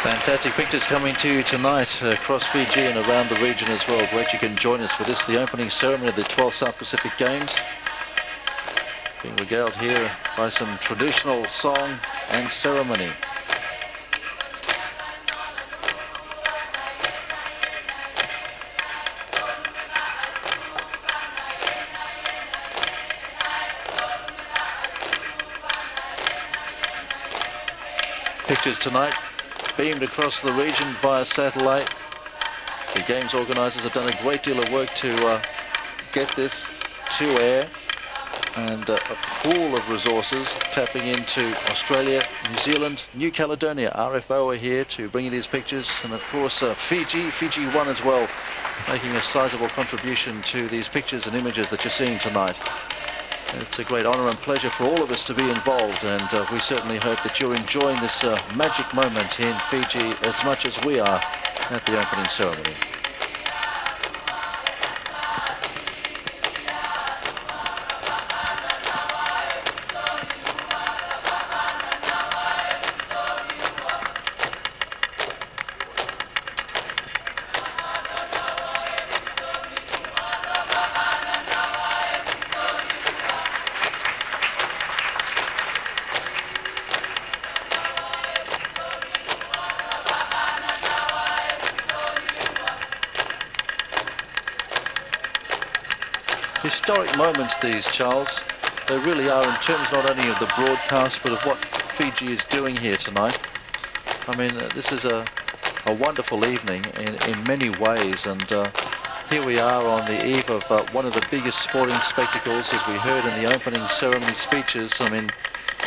Fantastic pictures coming to you tonight across Fiji and around the region as well. Great you can join us for this, the opening ceremony of the 12th South Pacific Games. Being regaled here by some traditional song and ceremony. Pictures tonight beamed across the region via satellite. The Games organisers have done a great deal of work to get this to air, and a pool of resources tapping into Australia, New Zealand, New Caledonia. RFO are here to bring you these pictures, and of course Fiji 1 as well, making a sizable contribution to these pictures and images that you're seeing tonight. It's a great honour and pleasure for all of us to be involved, and we certainly hope that you're enjoying this magic moment in Fiji as much as we are at the opening ceremony. Historic moments these, Charles. They really are, in terms not only of the broadcast but of what Fiji is doing here tonight. I mean, this is a wonderful evening in many ways, and here we are on the eve of one of the biggest sporting spectacles, as we heard in the opening ceremony speeches. I mean,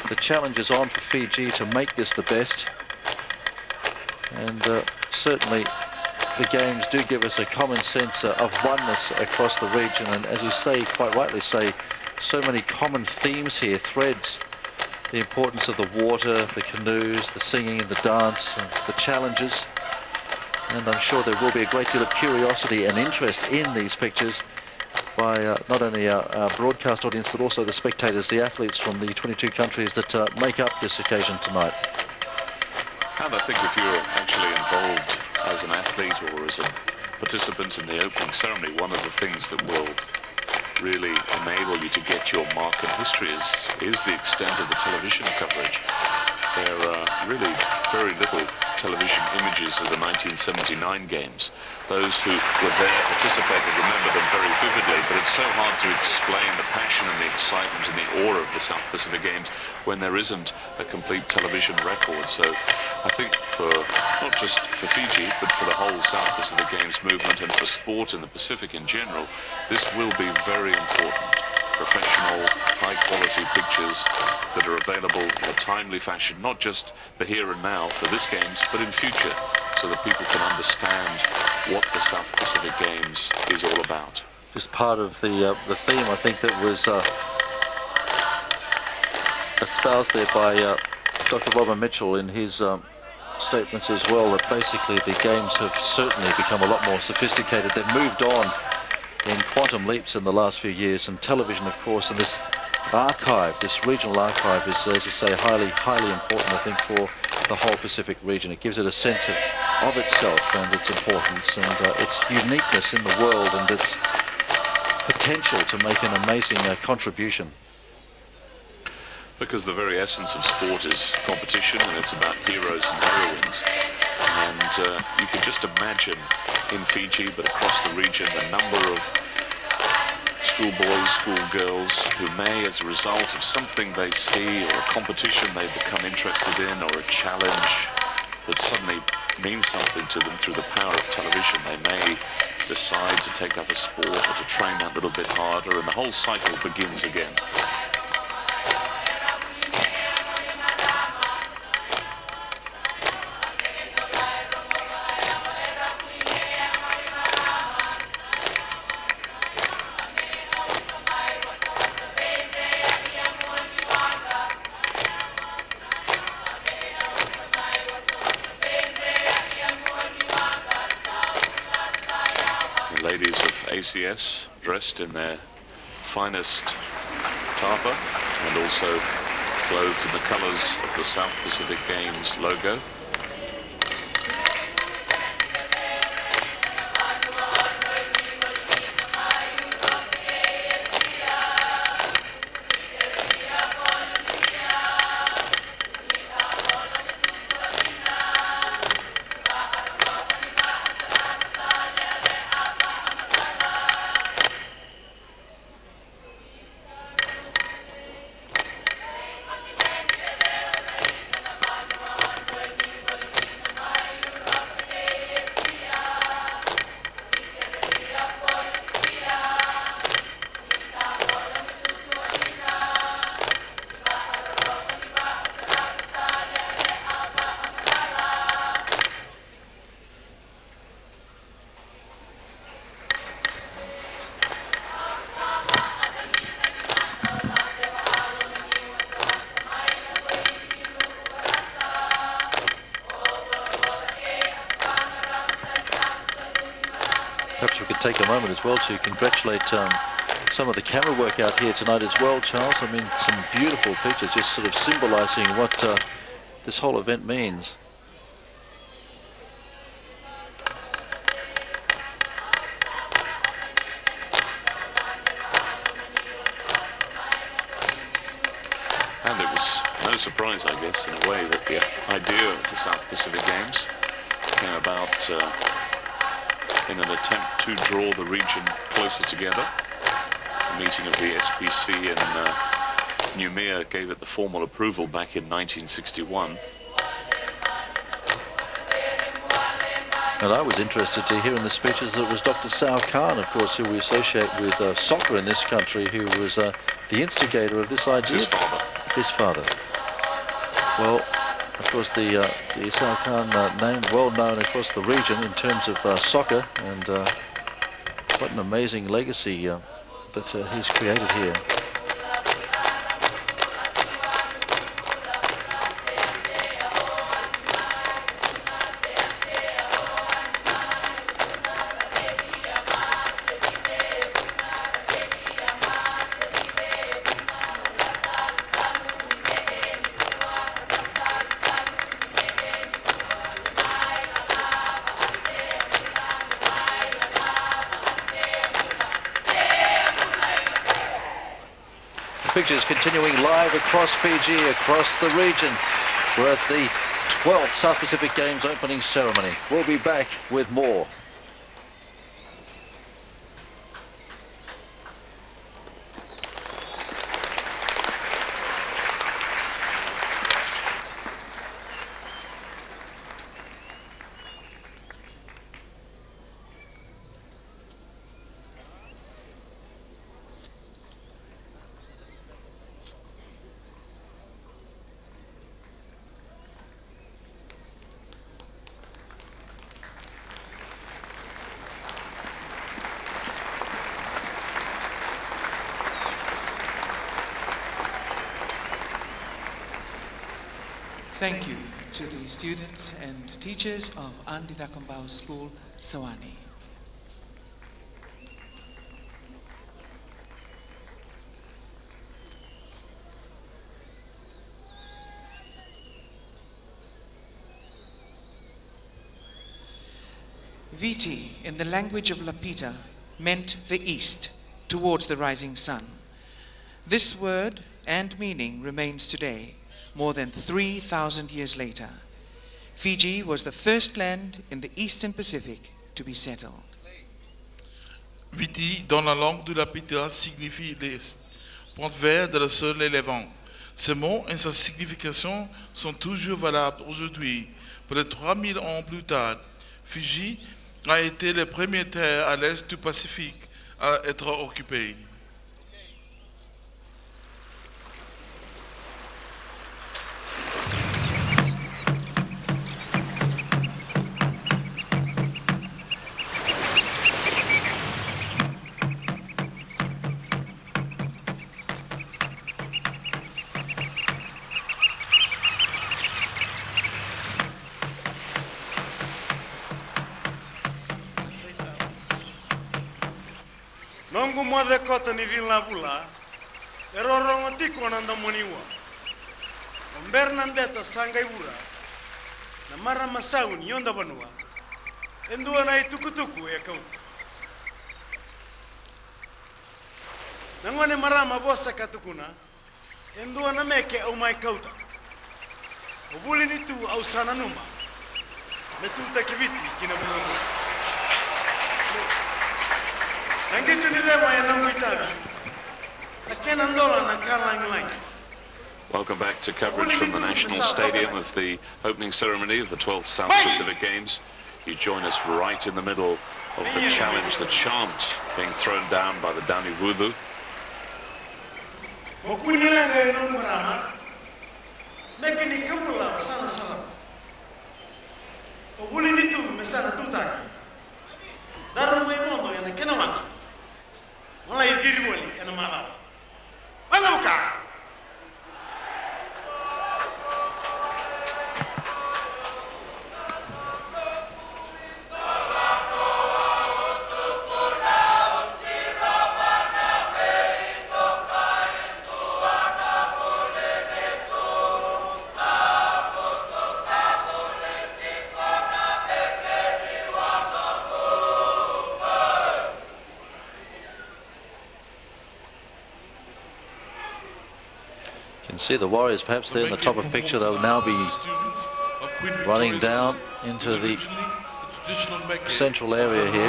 the challenge is on for Fiji to make this the best, and certainly the Games do give us a common sense of oneness across the region, and as you say, quite rightly say, so many common themes here, threads. The importance of the water, the canoes, the singing, the dance, the challenges, and I'm sure there will be a great deal of curiosity and interest in these pictures by not only our broadcast audience but also the spectators, the athletes from the 22 countries that make up this occasion tonight. And I think if you're actually involved as an athlete or as a participant in the opening ceremony, one of the things that will really enable you to get your mark in history is the extent of the television coverage. There are really very little television images of the 1979 Games. Those who were there, participated, remember them very vividly, but it's so hard to explain the passion and the excitement and the awe of the South Pacific Games when there isn't a complete television record. So I think for not just for Fiji, but for the whole South Pacific Games movement and for sport in the Pacific in general, this will be very important. Professional, high-quality pictures that are available in a timely fashion, not just the here and now for this Games, but in future, so that people can understand what the South Pacific Games is all about. Just part of the theme, I think, that was espoused there by Dr. Robert Mitchell in his statements as well, that basically the Games have certainly become a lot more sophisticated. They've moved on in quantum leaps in the last few years, and television, of course, and this archive, this regional archive, is, as you say, highly important, I think, for the whole Pacific region. It gives it a sense of itself and its importance and its uniqueness in the world and its potential to make an amazing contribution. Because the very essence of sport is competition, and it's about heroes and heroines. And you can just imagine in Fiji, but across the region, the number of schoolboys, schoolgirls who may, as a result of something they see or a competition they become interested in or a challenge that suddenly means something to them through the power of television, they may decide to take up a sport or to train that little bit harder, and the whole cycle begins again. Ladies of ACS dressed in their finest tapa and also clothed in the colours of the South Pacific Games logo. Perhaps we could take a moment as well to congratulate some of the camera work out here tonight as well, Charles. I mean, some beautiful pictures just sort of symbolizing what this whole event means. And it was no surprise, I guess, in a way, that the idea of the South Pacific Games came about in an attempt to draw the region closer together. A meeting of the SPC in Meke gave it the formal approval back in 1961. And I was interested to hear in the speeches that it was Dr. Sao Khan, of course, who we associate with soccer in this country, who was the instigator of this idea. His father. His father. Well, of course, the Sao Khan name well known across the region in terms of soccer, and what an amazing legacy that he's created here. Pictures continuing live across Fiji, across the region. We're at the 12th South Pacific Games opening ceremony. We'll be back with more. Thank you to the students and teachers of Anditakombau School, Sewanee. Viti, in the language of Lapita, meant the east, towards the rising sun. This word and meaning remains today, more than 3,000 years later. Fiji was the first land in the Eastern Pacific to be settled. Viti, dans la langue de Lapita, signifie l'Est, pointe vers de le sol et le vent. Ces mots et sa signification sont toujours valables aujourd'hui. Près de 3000 ans plus tard, Fiji a été la première terre à l'est du Pacifique à être occupée. Nongu mwade kota ni vin la bula, eroro tiko nanda moniwa. Omber nandeta sangai bura, na mara masau ni yonda banua, endua na itukutuku ya kauta. Nangone mara mabosa katukuna, endua na meke au mai kauta. Obuli ni tu au sana numa, metuta kibiti kina bunangu. Welcome back to coverage from the National Stadium of the opening ceremony of the 12th South Pacific Games. You join us right in the middle of the challenge, the chant being thrown down by the Dani Vudu. Mulai dirwali ana mala. Banga buka. see the Warriors perhaps there in the top of picture. They'll now be running down into the central area here.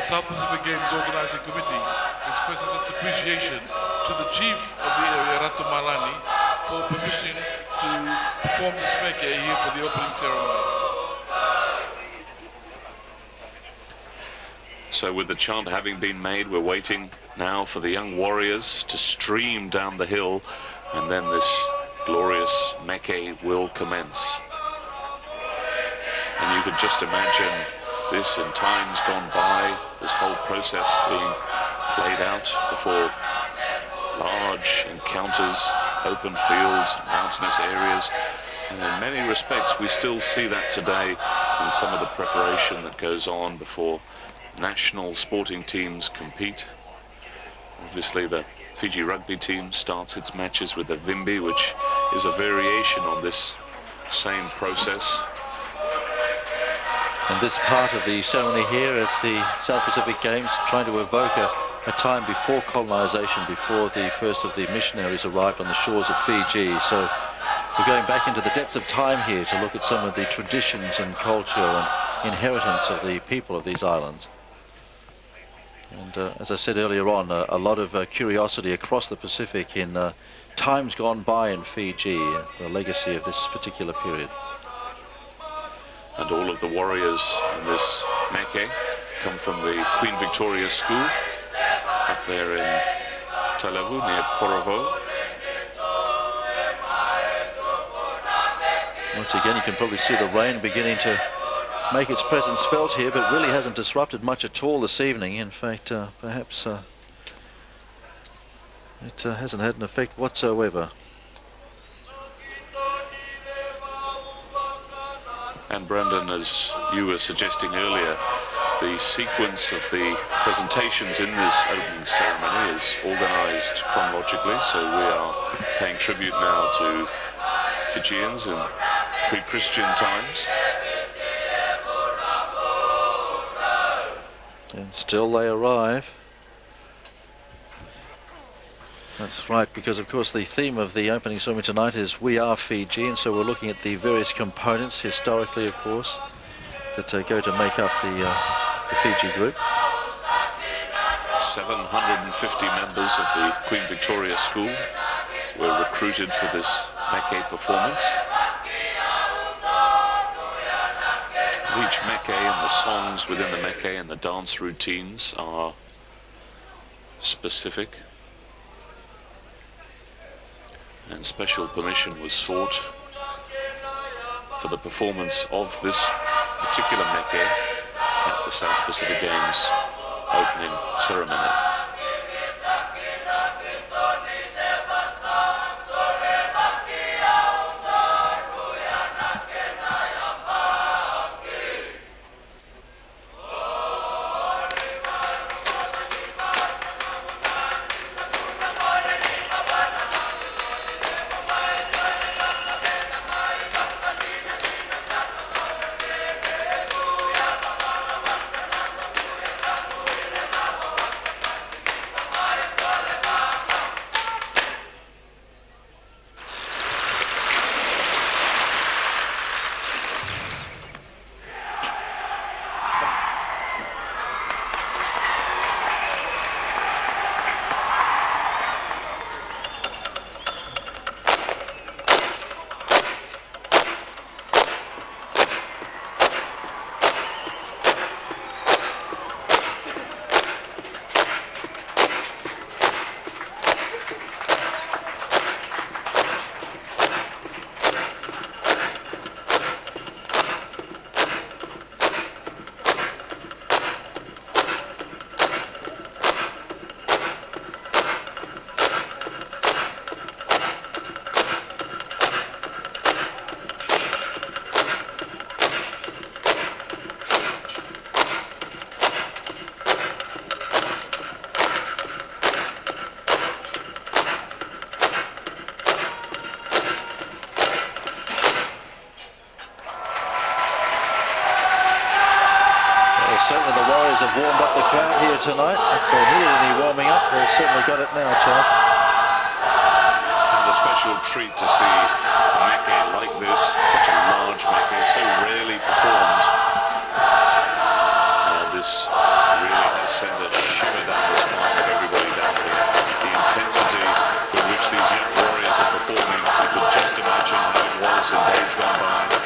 The South Pacific Games Organizing Committee expresses its appreciation to the chief of the area, Ratu Malani, for permission to perform this Meke here for the opening ceremony. So with the chant having been made, we're waiting now for the young warriors to stream down the hill, and then this glorious Meke will commence. And you could just imagine this in times gone by, this whole process being played out before large encounters, open fields, mountainous areas. And in many respects, we still see that today in some of the preparation that goes on before national sporting teams compete. Obviously, the Fiji rugby team starts its matches with a vimbi, which is a variation on this same process. And this part of the ceremony here at the South Pacific Games, trying to evoke a time before colonization, before the first of the missionaries arrived on the shores of Fiji. So we're going back into the depths of time here to look at some of the traditions and culture and inheritance of the people of these islands. And as I said earlier on, a lot of curiosity across the Pacific in times gone by in Fiji, the legacy of this particular period. And all of the warriors in this Meke come from the Queen Victoria School up there in Tailavu near Porovo. Once again, you can probably see the rain beginning to make its presence felt here, but really hasn't disrupted much at all this evening. In fact, perhaps it hasn't had an effect whatsoever. And Brendan, as you were suggesting earlier, the sequence of the presentations in this opening ceremony is organized chronologically, so we are paying tribute now to Fijians in pre-Christian times. And still they arrive. That's right, because of course the theme of the opening ceremony tonight is We Are Fiji, and so we're looking at the various components, historically of course, that go to make up the Fiji group. 750 members of the Queen Victoria School were recruited for this Meke performance. Each Meke and the songs within the Meke and the dance routines are specific. And special permission was sought for the performance of this particular Meke at the South Pacific Games opening ceremony. certainly the Warriors have warmed up the crowd here tonight. If they needed any warming up, they've certainly got it now, Charles. And a special treat to see a Meke like this, such a large Meke, so rarely performed. And this really has sent a shiver down the spine of everybody down here. The intensity with which these young warriors are performing, you could just imagine how it was in days gone by.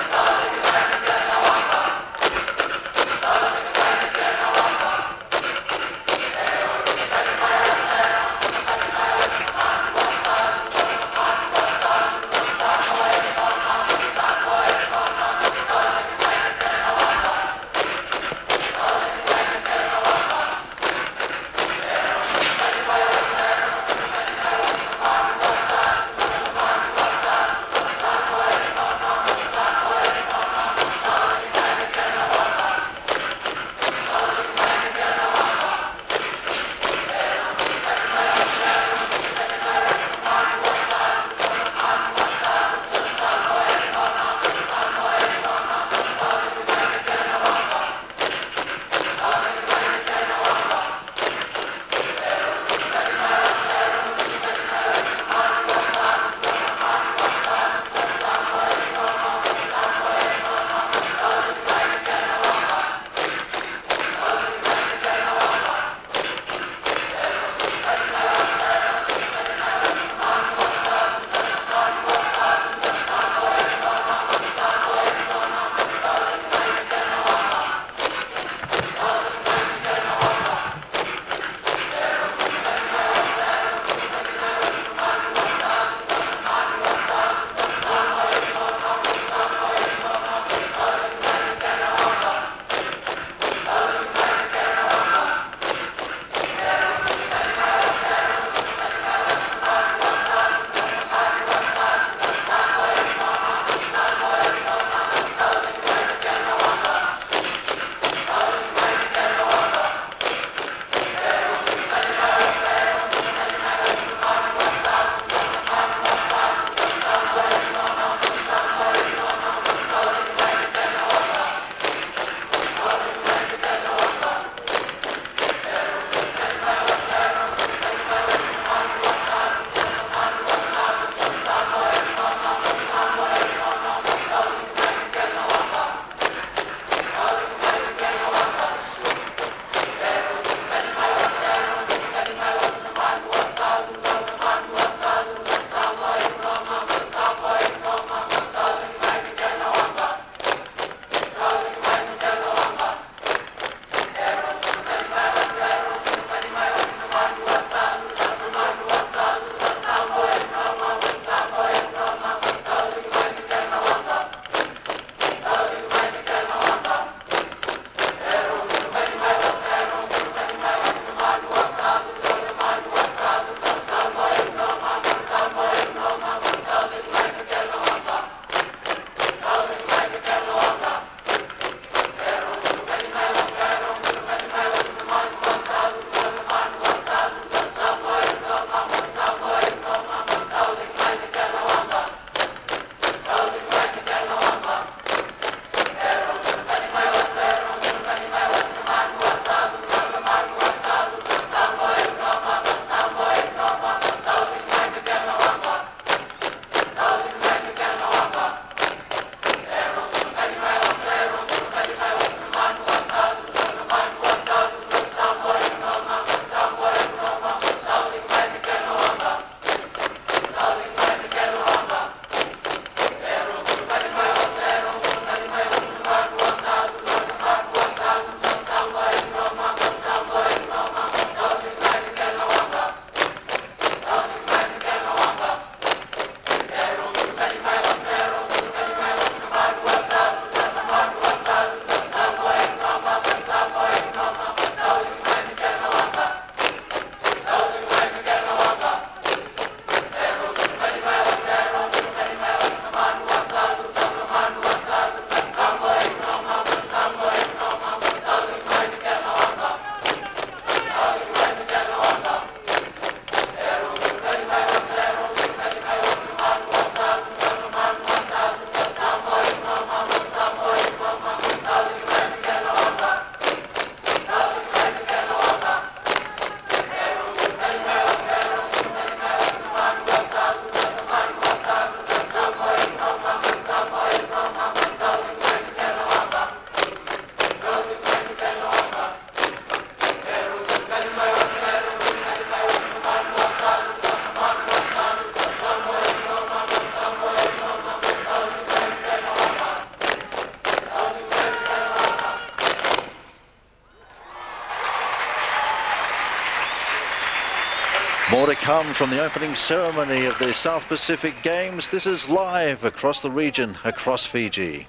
More to come from the opening ceremony of the South Pacific Games. This is live across the region, across Fiji.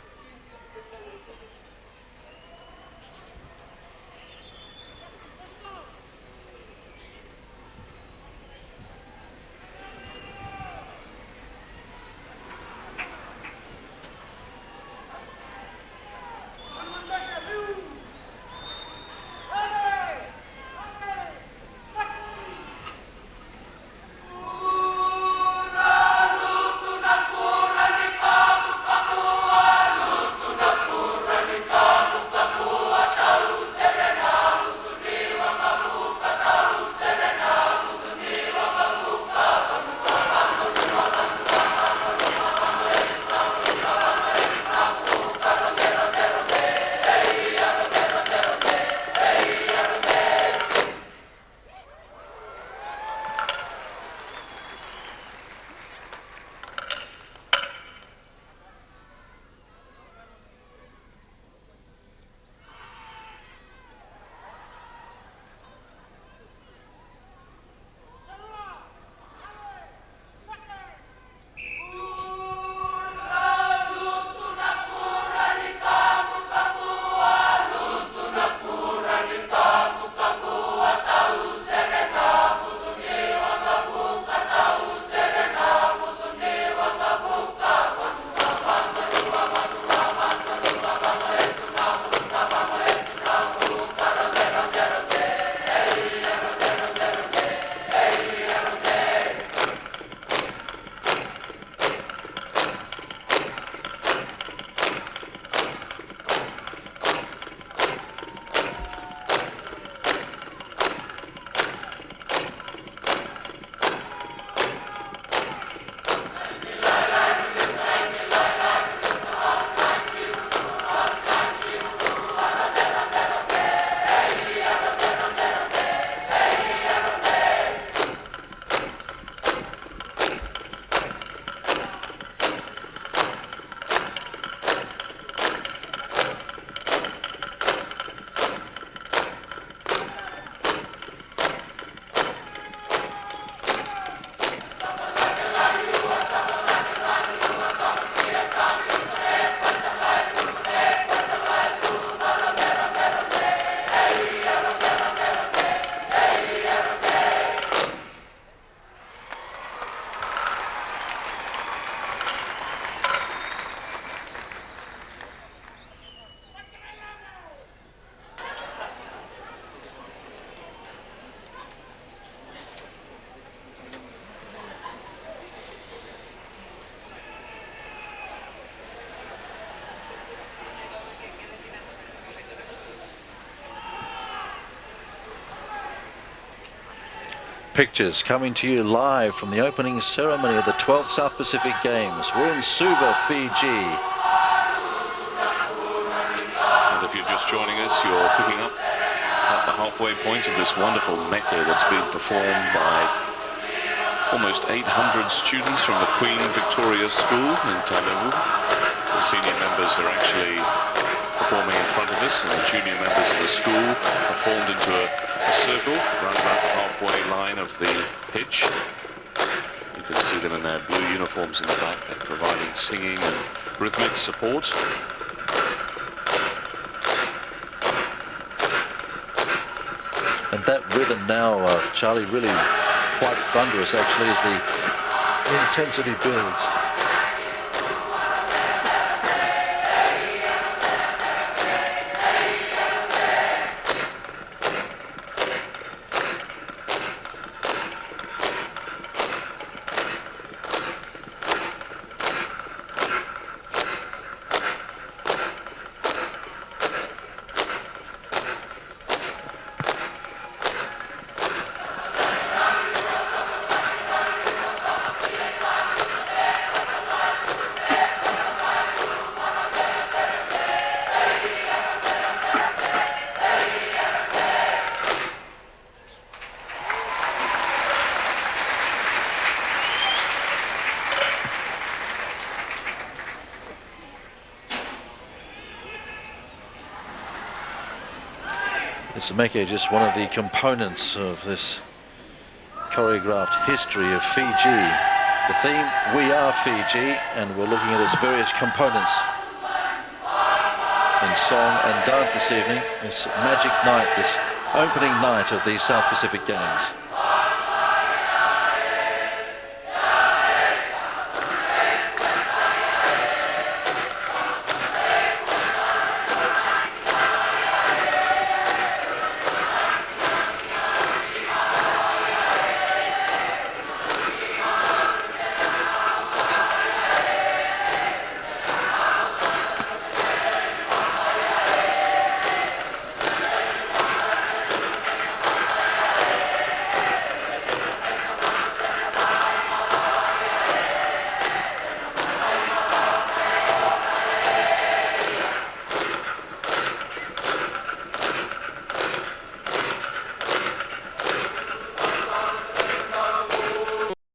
Pictures coming to you live from the opening ceremony of the 12th South Pacific Games. We're in Suva, Fiji. And if you're just joining us, you're picking up at the halfway point of this wonderful Meke that's been performed by almost 800 students from the Queen Victoria School in Tailevu. The senior members are actually performing in front of us, and the junior members of the school are formed into a circle around about the halfway line of the pitch. You can see them in their blue uniforms in the back. They're providing singing and rhythmic support. And that rhythm now, Charlie, really quite thunderous actually as the intensity builds. It's Meke, just one of the components of this choreographed history of Fiji. The theme, We Are Fiji, and we're looking at its various components in song and dance this evening. This magic night, this opening night of the South Pacific Games.